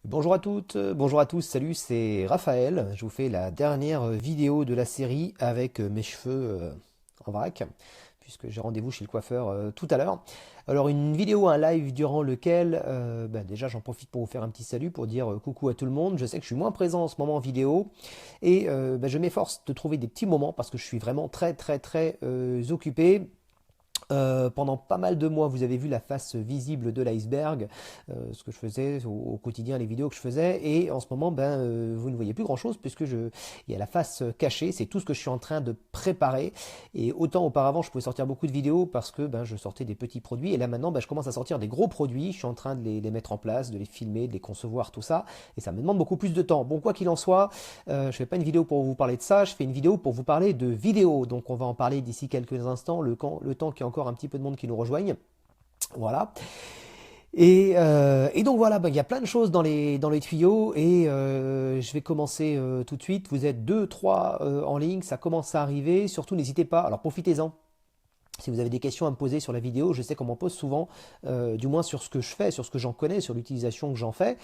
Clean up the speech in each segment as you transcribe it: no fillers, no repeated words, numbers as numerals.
Bonjour à toutes, bonjour à tous, salut, c'est Raphaël. Je vous fais la dernière vidéo de la série avec mes cheveux en vrac, puisque j'ai rendez-vous chez le coiffeur tout à l'heure. Alors une vidéo, un live durant lequel, déjà j'en profite pour vous faire un petit salut, pour dire coucou à tout le monde. Je sais que je suis moins présent en ce moment en vidéo, et je m'efforce de trouver des petits moments, parce que je suis vraiment très occupé. Pendant pas mal de mois, vous avez vu la face visible de l'iceberg, ce que je faisais au quotidien, les vidéos que je faisais, et en ce moment, vous ne voyez plus grand-chose puisque il y a la face cachée, c'est tout ce que je suis en train de préparer. Et autant auparavant, je pouvais sortir beaucoup de vidéos parce que je sortais des petits produits, et là maintenant, je commence à sortir des gros produits. Je suis en train de les mettre en place, de les filmer, de les concevoir, tout ça, et ça me demande beaucoup plus de temps. Bon, quoi qu'il en soit, je fais pas une vidéo pour vous parler de ça, je fais une vidéo pour vous parler de vidéo. Donc on va en parler d'ici quelques instants, le temps qu'il y a encore un petit peu de monde qui nous rejoigne. Voilà. Et donc voilà, il y a plein de choses dans les tuyaux, et je vais commencer tout de suite. Vous êtes 2, 3 en ligne, ça commence à arriver. Surtout n'hésitez pas, alors profitez-en. Si vous avez des questions à me poser sur la vidéo, je sais qu'on m'en pose souvent, du moins sur ce que je fais, sur ce que j'en connais, sur l'utilisation que j'en fais.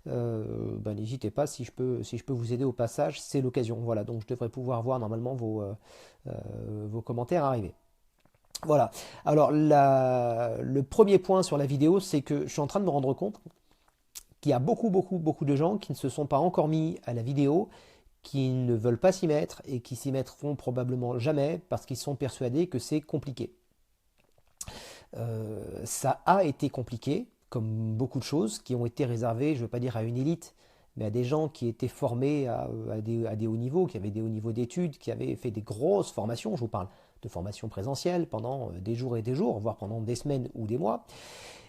N'hésitez pas, si je peux vous aider au passage, c'est l'occasion. Voilà, donc je devrais pouvoir voir normalement vos commentaires arriver. Voilà. Alors, le premier point sur la vidéo, c'est que je suis en train de me rendre compte qu'il y a beaucoup de gens qui ne se sont pas encore mis à la vidéo, qui ne veulent pas s'y mettre et qui s'y mettront probablement jamais parce qu'ils sont persuadés que c'est compliqué. Ça a été compliqué, comme beaucoup de choses qui ont été réservées, je ne veux pas dire à une élite, mais à des gens qui étaient formés à des hauts niveaux, qui avaient des hauts niveaux d'études, qui avaient fait des grosses formations. Je vous parle de formations présentielles pendant des jours et des jours, voire pendant des semaines ou des mois,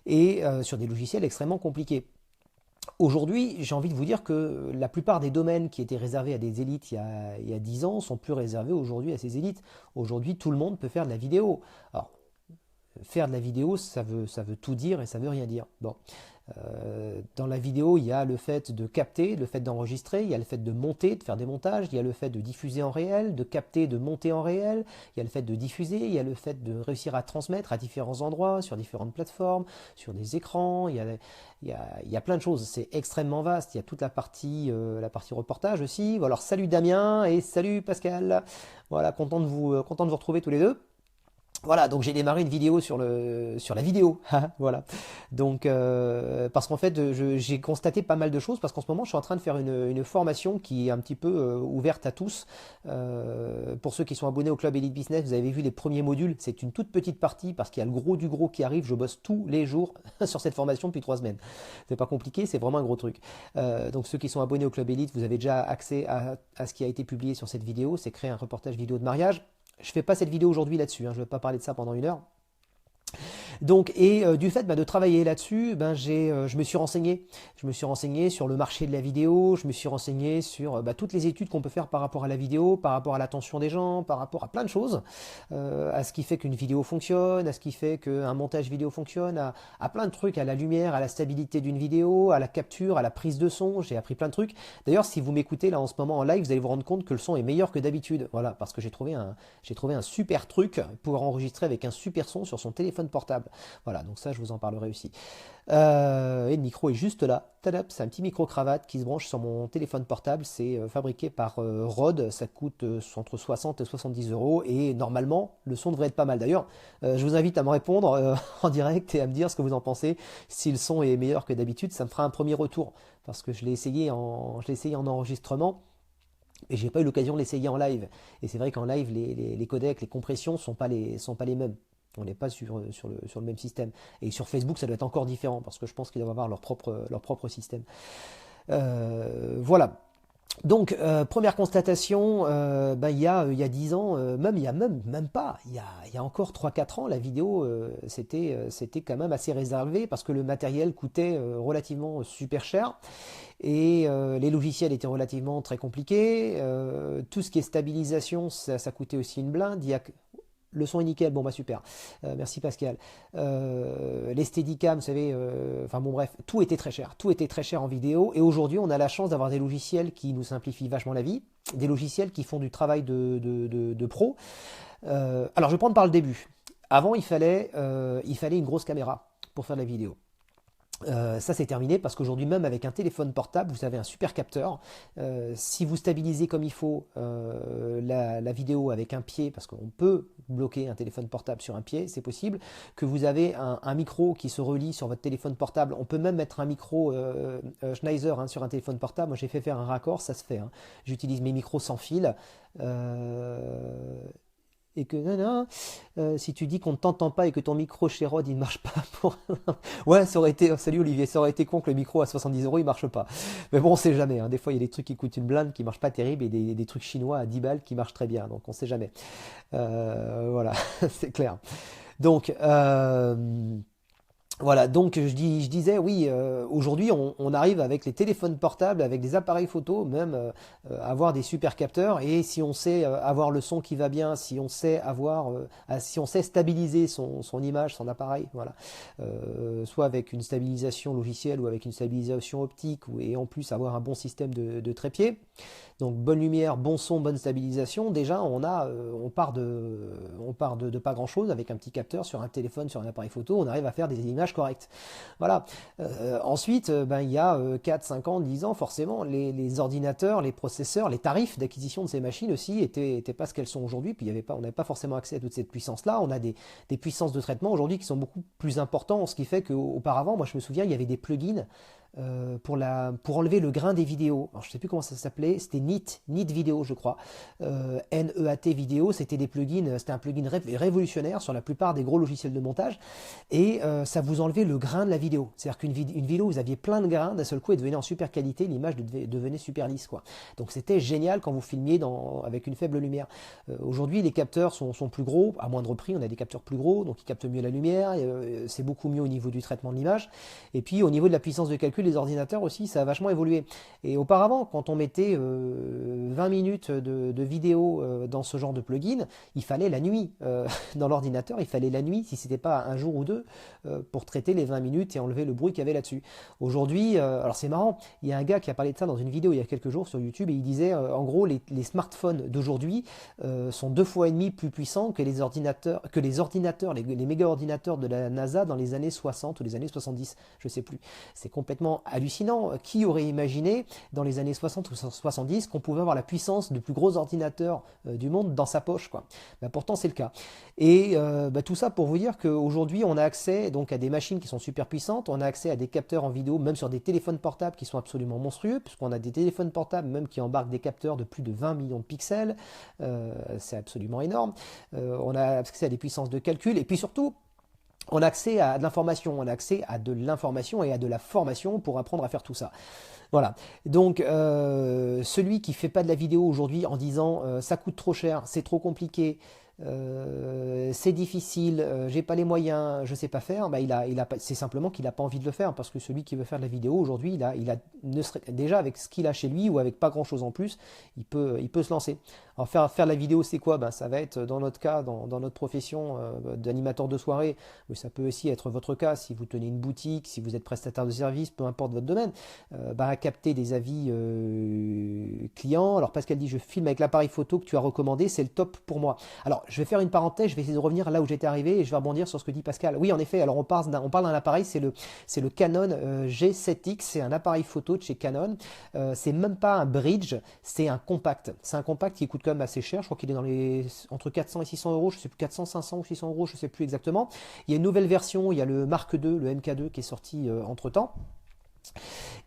et sur des logiciels extrêmement compliqués. Aujourd'hui, j'ai envie de vous dire que la plupart des domaines qui étaient réservés à des élites il y a 10 ans sont plus réservés aujourd'hui à ces élites. Aujourd'hui, tout le monde peut faire de la vidéo. Alors, faire de la vidéo, ça veut tout dire et ça veut rien dire. Bon. Dans la vidéo, il y a le fait de capter, le fait d'enregistrer, il y a le fait de monter, de faire des montages, il y a le fait de diffuser en réel, de capter, de monter en réel, il y a le fait de diffuser, il y a le fait de réussir à transmettre à différents endroits, sur différentes plateformes, sur des écrans, il y a plein de choses, c'est extrêmement vaste. Il y a toute la partie reportage aussi. Alors salut Damien et salut Pascal, voilà, content de vous retrouver tous les deux. Voilà, donc j'ai démarré une vidéo sur la vidéo, voilà. Donc parce qu'en fait j'ai constaté pas mal de choses, parce qu'en ce moment je suis en train de faire une formation qui est un petit peu ouverte à tous. Pour ceux qui sont abonnés au Club Elite Business, vous avez vu les premiers modules, c'est une toute petite partie parce qu'il y a le gros du gros qui arrive. Je bosse tous les jours sur cette formation depuis 3 semaines. C'est pas compliqué, c'est vraiment un gros truc. Donc ceux qui sont abonnés au Club Elite, vous avez déjà accès à ce qui a été publié sur cette vidéo, c'est créer un reportage vidéo de mariage. Je fais pas cette vidéo aujourd'hui là-dessus, je ne vais pas parler de ça pendant 1 heure. Donc, du fait de travailler là-dessus, je me suis renseigné. Je me suis renseigné sur le marché de la vidéo, je me suis renseigné sur toutes les études qu'on peut faire par rapport à la vidéo, par rapport à l'attention des gens, par rapport à plein de choses, à ce qui fait qu'une vidéo fonctionne, à ce qui fait qu'un montage vidéo fonctionne, à plein de trucs, à la lumière, à la stabilité d'une vidéo, à la capture, à la prise de son. J'ai appris plein de trucs. D'ailleurs, si vous m'écoutez là en ce moment en live, vous allez vous rendre compte que le son est meilleur que d'habitude. Voilà, parce que j'ai trouvé un super truc pour enregistrer avec un super son sur son téléphone portable. Voilà, donc ça je vous en parlerai aussi. Et le micro est juste là. Tadap, c'est un petit micro cravate qui se branche sur mon téléphone portable. C'est fabriqué par Rode. Ça coûte entre 60 et 70 euros. Et normalement, le son devrait être pas mal. D'ailleurs, je vous invite à me répondre en direct et à me dire ce que vous en pensez. Si le son est meilleur que d'habitude, ça me fera un premier retour. Parce que je l'ai essayé en enregistrement. Et j'ai pas eu l'occasion de l'essayer en live. Et c'est vrai qu'en live, les codecs, les compressions sont pas les mêmes. On n'est pas sur le même système. Et sur Facebook, ça doit être encore différent, parce que je pense qu'ils doivent avoir leur propre système. Voilà. Donc, première constatation, il y a 10 ans, il y a même pas, il y a encore 3 4 ans, la vidéo, c'était quand même assez réservé, parce que le matériel coûtait relativement super cher, et les logiciels étaient relativement très compliqués. Tout ce qui est stabilisation, ça coûtait aussi une blinde. Le son est nickel, bon super, merci Pascal. Les Steadicam, vous savez, enfin bon bref, tout était très cher en vidéo, et aujourd'hui on a la chance d'avoir des logiciels qui nous simplifient vachement la vie, des logiciels qui font du travail de pro. Alors je vais prendre par le début. Avant il fallait une grosse caméra pour faire de la vidéo. Ça c'est terminé parce qu'aujourd'hui même avec un téléphone portable vous avez un super capteur. Si vous stabilisez comme il faut la vidéo avec un pied, parce qu'on peut bloquer un téléphone portable sur un pied, c'est possible, que vous avez un micro qui se relie sur votre téléphone portable, on peut même mettre un micro Schneider hein, sur un téléphone portable. Moi j'ai fait faire un raccord, ça se fait, hein. J'utilise mes micros sans fil. Et que si tu dis qu'on ne t'entend pas et que ton micro chez Rode il ne marche pas pour... ouais, ça aurait été, salut Olivier, ça aurait été con que le micro à 70 € il marche pas. Mais bon, on sait jamais, hein. Des fois il y a des trucs qui coûtent une blinde qui marchent pas terrible et des trucs chinois à 10 balles qui marchent très bien, donc on sait jamais. Voilà, c'est clair. Donc, voilà, donc je disais, oui, aujourd'hui on arrive avec les téléphones portables, avec des appareils photo, même avoir des super capteurs, et si on sait avoir le son qui va bien, si on sait si on sait stabiliser son image, son appareil, voilà, soit avec une stabilisation logicielle ou avec une stabilisation optique, et en plus avoir un bon système de trépied. Donc bonne lumière, bon son, bonne stabilisation. Déjà, on part de pas grand-chose avec un petit capteur sur un téléphone, sur un appareil photo. On arrive à faire des images correctes. Voilà. Ensuite, il y a 4, 5 ans, 10 ans, forcément, les ordinateurs, les processeurs, les tarifs d'acquisition de ces machines aussi étaient pas ce qu'elles sont aujourd'hui. Puis on n'avait pas forcément accès à toute cette puissance-là. On a des puissances de traitement aujourd'hui qui sont beaucoup plus importantes, ce qui fait qu'auparavant, moi je me souviens, il y avait des plugins pour enlever le grain des vidéos. Alors, je ne sais plus comment ça s'appelait, c'était Neat Vidéo, je crois. NEAT Vidéo, c'était un plugin révolutionnaire sur la plupart des gros logiciels de montage, et ça vous enlevait le grain de la vidéo. C'est-à-dire qu'une vidéo, vous aviez plein de grains, d'un seul coup, elle devenait en super qualité, l'image devenait super lisse, quoi. Donc c'était génial quand vous filmiez avec une faible lumière. Aujourd'hui, les capteurs sont plus gros, à moindre prix, on a des capteurs plus gros, donc ils captent mieux la lumière, c'est beaucoup mieux au niveau du traitement de l'image, et puis au niveau de la puissance de calcul, les ordinateurs aussi, ça a vachement évolué. Et auparavant, quand on mettait 20 minutes de vidéo dans ce genre de plugin, il fallait la nuit dans l'ordinateur, il fallait la nuit, si c'était pas un jour ou deux, pour traiter les 20 minutes et enlever le bruit qu'il y avait là-dessus. Aujourd'hui, alors c'est marrant, il y a un gars qui a parlé de ça dans une vidéo il y a quelques jours sur YouTube, et il disait en gros les smartphones d'aujourd'hui sont 2 fois et demi plus puissants que les ordinateurs, les méga ordinateurs de la NASA dans les années 60 ou les années 70, je sais plus. C'est complètement hallucinant. Qui aurait imaginé dans les années 60 ou 70 qu'on pouvait avoir la puissance du plus gros ordinateur du monde dans sa poche, quoi. Pourtant c'est le cas. Et tout ça pour vous dire qu'aujourd'hui on a accès donc à des machines qui sont super puissantes, on a accès à des capteurs en vidéo, même sur des téléphones portables qui sont absolument monstrueux, puisqu'on a des téléphones portables même qui embarquent des capteurs de plus de 20 millions de pixels. C'est absolument énorme. On a accès à des puissances de calcul, et puis surtout on a accès à de l'information, on a accès à de l'information et à de la formation pour apprendre à faire tout ça. Voilà. Donc celui qui fait pas de la vidéo aujourd'hui en disant ça coûte trop cher, c'est trop compliqué, c'est difficile, j'ai pas les moyens, je sais pas faire, c'est simplement qu'il n'a pas envie de le faire, parce que celui qui veut faire de la vidéo aujourd'hui, déjà avec ce qu'il a chez lui ou avec pas grand chose en plus, il peut se lancer. Alors faire de la vidéo, c'est quoi? Ça va être dans notre cas, dans notre profession d'animateur de soirée, mais ça peut aussi être votre cas si vous tenez une boutique, si vous êtes prestataire de service, peu importe votre domaine, capter des avis clients. Alors Pascal dit je filme avec l'appareil photo que tu as recommandé, c'est le top pour moi. Alors je vais faire une parenthèse, je vais essayer de revenir là où j'étais arrivé et je vais rebondir sur ce que dit Pascal. Oui en effet, alors on parle d'un appareil, c'est le Canon G7X, c'est un appareil photo de chez Canon. C'est même pas un bridge, c'est un compact. C'est un compact qui coûte quand même assez cher, je crois qu'il est entre 400 et 600 euros, je sais plus, 400, 500 ou 600 euros, je sais plus exactement. Il y a une nouvelle version, il y a le Mark II, le MK2 qui est sorti entre temps.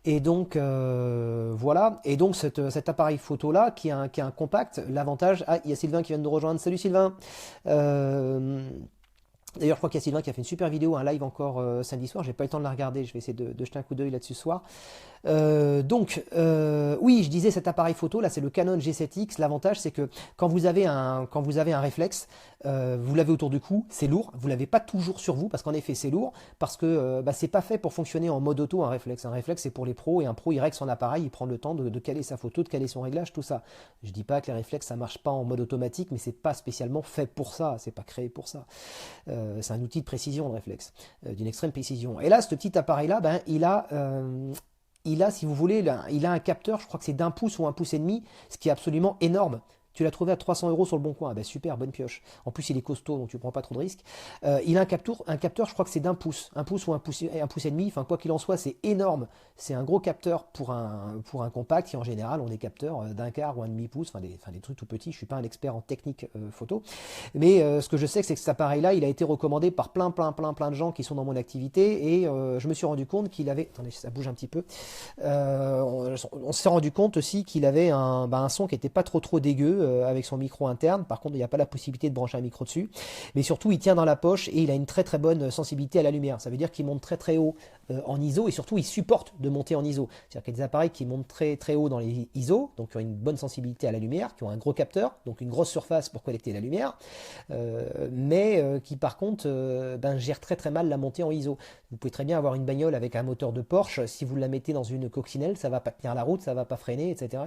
Et donc voilà, et donc cet appareil photo là qui est un compact, l'avantage, il y a Sylvain qui vient de nous rejoindre, salut Sylvain. D'ailleurs je crois qu'il y a Sylvain qui a fait une super vidéo, un live encore samedi soir, j'ai pas eu le temps de la regarder, je vais essayer de jeter un coup d'œil là-dessus ce soir. Oui, je disais cet appareil photo là, c'est le Canon G7X. L'avantage c'est que quand vous avez un réflexe, vous l'avez autour du cou, c'est lourd, vous l'avez pas toujours sur vous parce qu'en effet c'est lourd, parce que c'est pas fait pour fonctionner en mode auto un réflexe. Un réflexe c'est pour les pros, et un pro il règle son appareil, il prend le temps de caler sa photo, de caler son réglage, tout ça. Je dis pas que les réflexes ça marche pas en mode automatique, mais c'est pas spécialement fait pour ça, c'est pas créé pour ça. C'est un outil de précision le réflexe, d'une extrême précision. Et là ce petit appareil là, il a, si vous voulez, il a un capteur, je crois que c'est d'1 pouce ou 1 pouce et demi, ce qui est absolument énorme. Tu l'as trouvé à 300 euros sur le bon coin. Ah ben super, bonne pioche. En plus, il est costaud, donc tu prends pas trop de risques. Il a un capteur, je crois que c'est d'un pouce ou un pouce et demi. Enfin, quoi qu'il en soit, c'est énorme. C'est un gros capteur pour un compact qui, en général, ont des capteurs d'un quart ou un demi-pouce, enfin des trucs tout petits. Je suis pas un expert en technique photo. Mais ce que je sais, c'est que cet appareil-là, il a été recommandé par plein de gens qui sont dans mon activité. Et je me suis rendu compte qu'il avait... Attendez, ça bouge un petit peu. On s'est rendu compte aussi qu'il avait un son qui était pas trop dégueu avec son micro interne. Par contre, il n'y a pas la possibilité de brancher un micro dessus. Mais surtout, il tient dans la poche et il a une très bonne sensibilité à la lumière. Ça veut dire qu'il monte très haut en ISO et surtout, il supporte de monter en ISO. C'est-à-dire qu'il y a des appareils qui montent très haut dans les ISO, donc qui ont une bonne sensibilité à la lumière, qui ont un gros capteur, donc une grosse surface pour collecter la lumière, mais qui par contre gèrent très mal la montée en ISO. Vous pouvez très bien avoir une bagnole avec un moteur de Porsche, si vous la mettez dans une coccinelle, ça va pas tenir la route, ça va pas freiner, etc.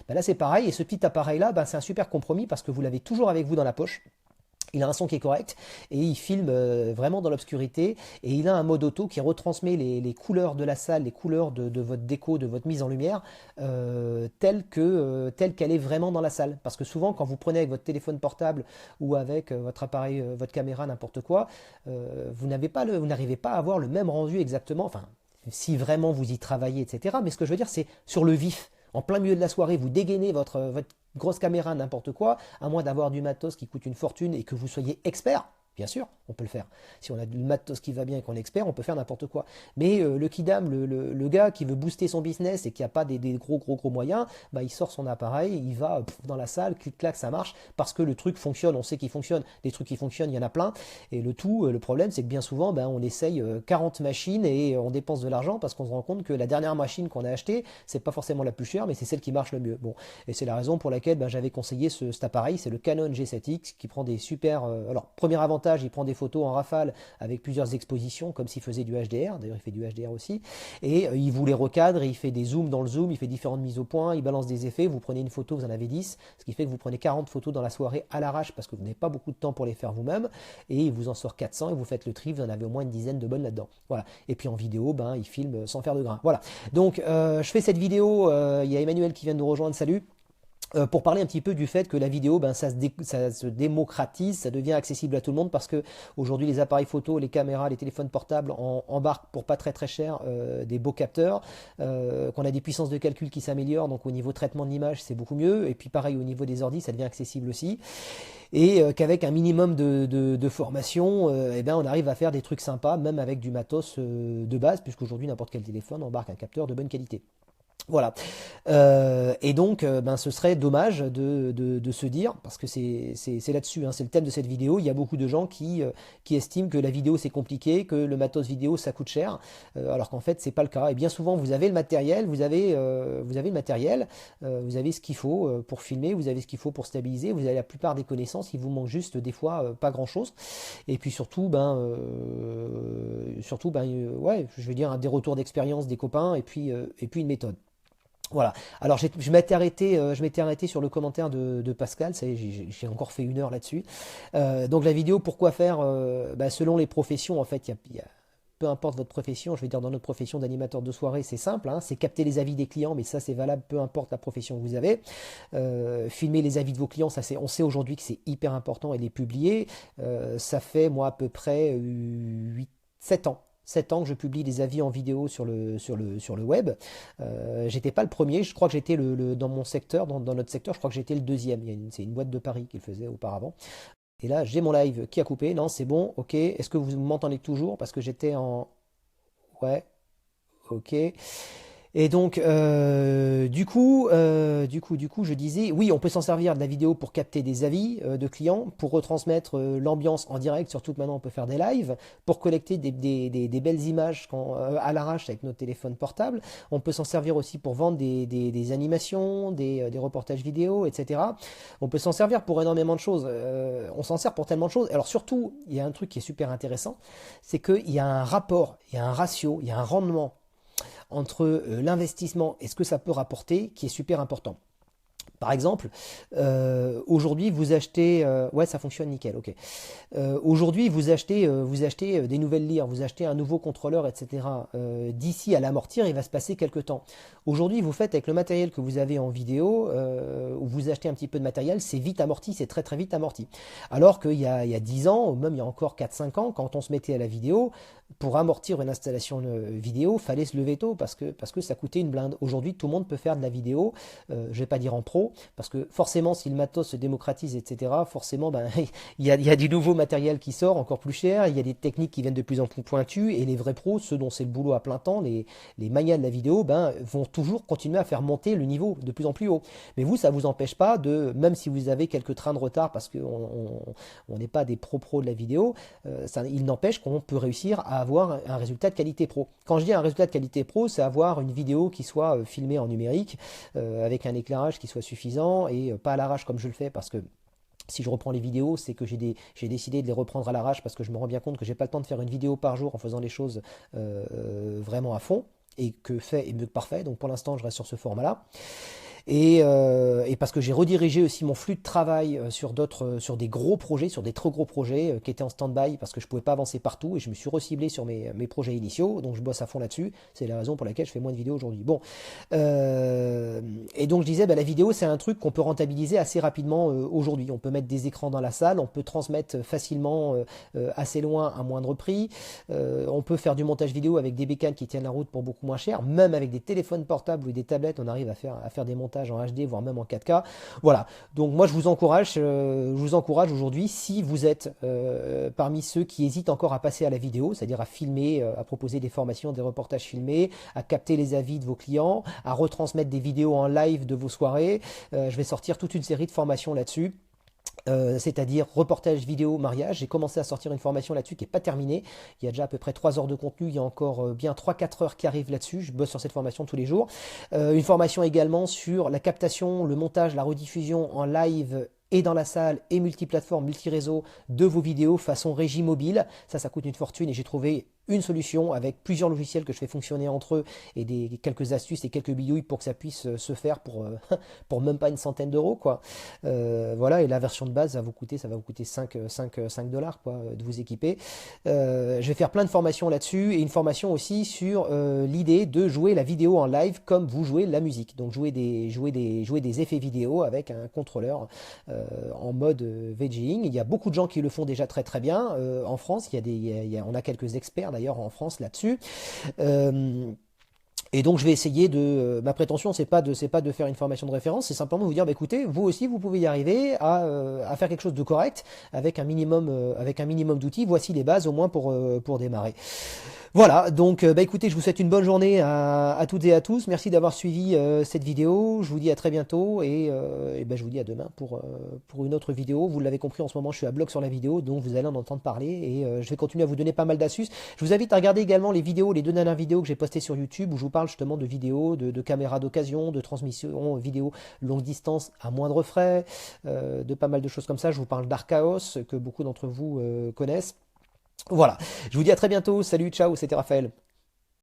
Là c'est pareil, et ce petit appareil là, c'est un super compromis parce que vous l'avez toujours avec vous dans la poche. Il a un son qui est correct et il filme vraiment dans l'obscurité et il a un mode auto qui retransmet les couleurs de la salle, les couleurs de votre déco, de votre mise en lumière telle qu'elle est vraiment dans la salle. Parce que souvent quand vous prenez avec votre téléphone portable ou avec votre appareil, votre caméra, n'importe quoi, vous n'arrivez pas à avoir le même rendu exactement, enfin si vraiment vous y travaillez, etc. Mais ce que je veux dire c'est sur le vif. En plein milieu de la soirée, vous dégainez votre grosse caméra, n'importe quoi, à moins d'avoir du matos qui coûte une fortune et que vous soyez expert. Bien sûr, on peut le faire. Si on a du matos qui va bien et qu'on est expert, on peut faire n'importe quoi. Mais le kidam, le gars qui veut booster son business et qui n'a pas des gros moyens, il sort son appareil, il va dans la salle, clic-clac, ça marche, parce que le truc fonctionne, on sait qu'il fonctionne. Des trucs qui fonctionnent, il y en a plein. Et le problème, c'est que bien souvent, on essaye 40 machines et on dépense de l'argent parce qu'on se rend compte que la dernière machine qu'on a achetée, c'est pas forcément la plus chère, mais c'est celle qui marche le mieux. Bon, et c'est la raison pour laquelle j'avais conseillé cet appareil, c'est le Canon G7X qui prend des super... alors, premier avantage, il prend des photos en rafale avec plusieurs expositions, comme s'il faisait du HDR. D'ailleurs, il fait du HDR aussi. Et il vous les recadre, et il fait des zooms dans le zoom, il fait différentes mises au point, il balance des effets. Vous prenez une photo, vous en avez 10, ce qui fait que vous prenez 40 photos dans la soirée à l'arrache parce que vous n'avez pas beaucoup de temps pour les faire vous-même. Et il vous en sort 400 et vous faites le tri, vous en avez au moins une dizaine de bonnes là-dedans. Voilà. Et puis en vidéo, il filme sans faire de grain. Voilà. Donc, je fais cette vidéo. Il y a Emmanuel qui vient de nous rejoindre. Salut. Pour parler un petit peu du fait que la vidéo, ça se démocratise, ça devient accessible à tout le monde parce que aujourd'hui les appareils photo, les caméras, les téléphones portables embarquent pour pas très cher des beaux capteurs, qu'on a des puissances de calcul qui s'améliorent, donc au niveau traitement de l'image c'est beaucoup mieux, et puis pareil au niveau des ordis ça devient accessible aussi, et qu'avec un minimum de formation, on arrive à faire des trucs sympas, même avec du matos de base, puisqu'aujourd'hui n'importe quel téléphone embarque un capteur de bonne qualité. Voilà. Et donc, ce serait dommage de se dire, parce que c'est là-dessus, c'est le thème de cette vidéo, il y a beaucoup de gens qui estiment que la vidéo c'est compliqué, que le matos vidéo ça coûte cher, alors qu'en fait c'est pas le cas. Et bien souvent vous avez le matériel, vous avez ce qu'il faut pour filmer, vous avez ce qu'il faut pour stabiliser, vous avez la plupart des connaissances, il vous manque juste des fois pas grand-chose. Et puis surtout, je veux dire des retours d'expérience des copains et puis une méthode. Voilà. Alors je m'étais arrêté sur le commentaire de Pascal. Ça y est, j'ai encore fait 1 heure là-dessus. Donc la vidéo, pourquoi faire selon les professions, en fait, peu importe votre profession, je vais dire dans notre profession d'animateur de soirée, c'est simple, c'est capter les avis des clients, mais ça c'est valable peu importe la profession que vous avez. Filmer les avis de vos clients, on sait aujourd'hui que c'est hyper important et les publier. Ça fait moi à peu près 7 ans. 7 ans que je publie des avis en vidéo sur le web. J'étais pas le premier, je crois que j'étais dans mon secteur, dans notre secteur, je crois que j'étais le deuxième. C'est une boîte de Paris qui le faisait auparavant. Et là, j'ai mon live qui a coupé. Non, c'est bon, ok. Est-ce que vous m'entendez toujours? Parce que j'étais en... Ouais, ok. Et donc, je disais, oui, on peut s'en servir de la vidéo pour capter des avis de clients, pour retransmettre l'ambiance en direct, surtout que maintenant on peut faire des lives, pour collecter des belles images à l'arrache avec notre téléphone portable. On peut s'en servir aussi pour vendre des animations, des reportages vidéo, etc. On peut s'en servir pour énormément de choses. On s'en sert pour tellement de choses. Alors surtout, il y a un truc qui est super intéressant, c'est qu'il y a un rapport, il y a un ratio, il y a un rendement entre l'investissement et ce que ça peut rapporter qui est super important. Par exemple, aujourd'hui vous achetez, ouais ça fonctionne nickel, ok. Aujourd'hui vous achetez des nouvelles lyres, vous achetez un nouveau contrôleur, etc. D'ici à l'amortir, il va se passer quelques temps. Aujourd'hui vous faites avec le matériel que vous avez en vidéo, ou vous achetez un petit peu de matériel, c'est vite amorti, c'est très très vite amorti. Alors qu'il y a 10 ans, ou même il y a encore 4-5 ans, quand on se mettait à la vidéo, pour amortir une installation vidéo, fallait se lever tôt parce que ça coûtait une blinde. Aujourd'hui tout le monde peut faire de la vidéo, je vais pas dire en pro, parce que forcément, si le matos se démocratise, etc., forcément, ben, il y a du nouveau matériel qui sort, encore plus cher, il y a des techniques qui viennent de plus en plus pointues, et les vrais pros, ceux dont c'est le boulot à plein temps, les manias de la vidéo, ben, vont toujours continuer à faire monter le niveau de plus en plus haut. Mais vous, ça vous empêche pas de, même si vous avez quelques trains de retard, parce qu'on n'est pas des pros de la vidéo, il n'empêche qu'on peut réussir à avoir un résultat de qualité pro. Quand je dis un résultat de qualité pro, c'est avoir une vidéo qui soit filmée en numérique, avec un éclairage qui soit suffisant et pas à l'arrache comme je le fais parce que si je reprends les vidéos, c'est que j'ai décidé de les reprendre à l'arrache parce que je me rends bien compte que j'ai pas le temps de faire une vidéo par jour en faisant les choses vraiment à fond et que fait est mieux que parfait. Donc pour l'instant, je reste sur ce format-là. Et parce que j'ai redirigé aussi mon flux de travail sur des gros projets, sur des trop gros projets qui étaient en stand-by parce que je pouvais pas avancer partout et je me suis reciblé sur mes projets initiaux, donc je bosse à fond là-dessus. C'est la raison pour laquelle je fais moins de vidéos aujourd'hui. Bon, et donc je disais, bah, la vidéo c'est un truc qu'on peut rentabiliser assez rapidement aujourd'hui. On peut mettre des écrans dans la salle, on peut transmettre facilement assez loin à moindre prix. On peut faire du montage vidéo avec des bécanes qui tiennent la route pour beaucoup moins cher, même avec des téléphones portables ou des tablettes, on arrive à faire des montages en HD, voire même en 4K. Voilà. Donc moi je vous encourage aujourd'hui, si vous êtes parmi ceux qui hésitent encore à passer à la vidéo, c'est-à-dire à filmer, à proposer des formations, des reportages filmés, à capter les avis de vos clients, à retransmettre des vidéos en live de vos soirées, je vais sortir toute une série de formations là-dessus. C'est-à-dire reportage vidéo mariage. J'ai commencé à sortir une formation là-dessus qui n'est pas terminée. Il y a déjà à peu près 3 heures de contenu, il y a encore bien 3-4 heures qui arrivent là-dessus. Je bosse sur cette formation tous les jours. Une formation également sur la captation, le montage, la rediffusion en live et dans la salle et multiplateforme, multiréseau de vos vidéos façon régie mobile. Ça coûte une fortune et j'ai trouvé une solution avec plusieurs logiciels que je fais fonctionner entre eux et quelques astuces et quelques bidouilles pour que ça puisse se faire pour même pas une centaine d'euros, quoi. Voilà, et la version de base ça va vous coûter 5 dollars, quoi, de vous équiper. Je vais faire plein de formations là-dessus et une formation aussi sur l'idée de jouer la vidéo en live comme vous jouez la musique. Donc jouer des effets vidéo avec un contrôleur en mode VJing. Il y a beaucoup de gens qui le font déjà très très bien. En France, on a quelques experts d'ailleurs en France là-dessus. Et donc je vais essayer ma prétention c'est pas de faire une formation de référence, c'est simplement vous dire bah, écoutez, vous aussi vous pouvez y arriver à faire quelque chose de correct avec un minimum d'outils. Voici les bases au moins pour démarrer. Voilà, donc bah écoutez, je vous souhaite une bonne journée à toutes et à tous. Merci d'avoir suivi cette vidéo. Je vous dis à très bientôt et bah, je vous dis à demain pour une autre vidéo. Vous l'avez compris, en ce moment je suis à bloc sur la vidéo, donc vous allez en entendre parler et je vais continuer à vous donner pas mal d'astuces. Je vous invite à regarder également les 2 dernières vidéos que j'ai postées sur YouTube où je vous parle justement de vidéos, de caméras d'occasion, de transmission vidéo longue distance à moindre frais, de pas mal de choses comme ça. Je vous parle d'Archaos que beaucoup d'entre vous connaissent. Voilà, je vous dis à très bientôt, salut, ciao, c'était Raphaël.